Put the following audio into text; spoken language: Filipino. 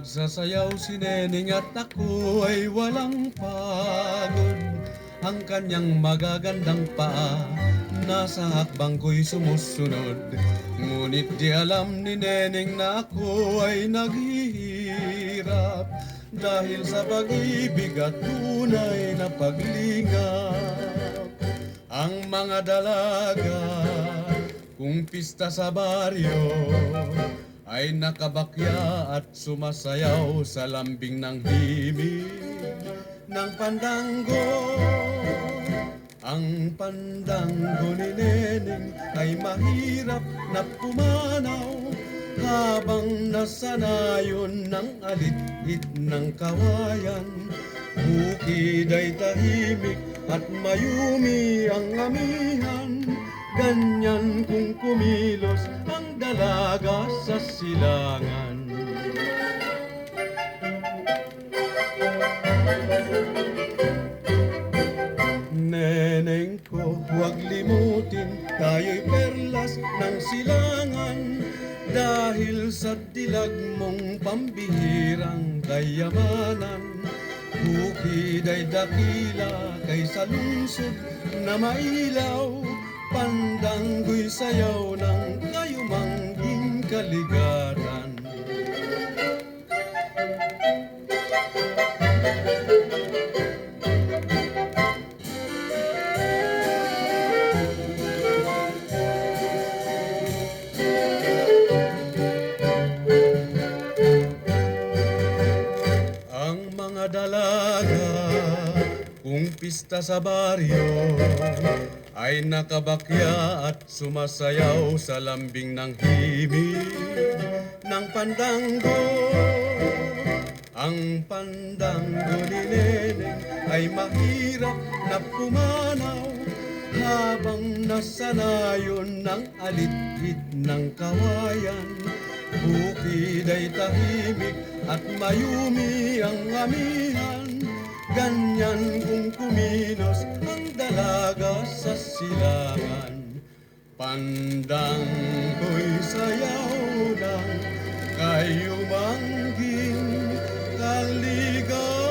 Nagsasayaw si Neneng at ako ay walang pagod. Ang kanyang magagandang paa nasa hakbang ko'y sumusunod. Ngunit di alam ni Neneng na ako ay naghihirap dahil sa pag-ibig at tunay na paglingap. Ang mga dalaga kung pista sa baryo ay nakabakya at sumasayaw sa lambing ng himig ng pandango. Ang pandango ni Neneng ay mahirap na pumanaw habang nasanayon ng alit-it ng kawayan. Bukid ay tahimik at mayumi ang amihan. Ganyan kung kumilos ang dalaga sa silangan. Neneng ko, huwag limutin, tayo'y perlas ng silangan. Dahil sa dilag mong pambihirang kayamanan, bukid ay dakila kaysa lungsod na mailaw. Pandanggo'y sayaw ng kayumangging kaligatan. Ang mga dalaga kung pista sa baryo ay nakabakya at sumasayaw sa lambing ng himig ng pandango. Ang pandango ni Neneng ay mahirap na pumanaw habang nasanayon ng alit-it ng kawayan. Bukid ay tahimik at mayumi ang amihan. Ganyan kung kumilos ang dalaga sa silangan. Pandanggo'y sayaw ng kayumangging kaligatan.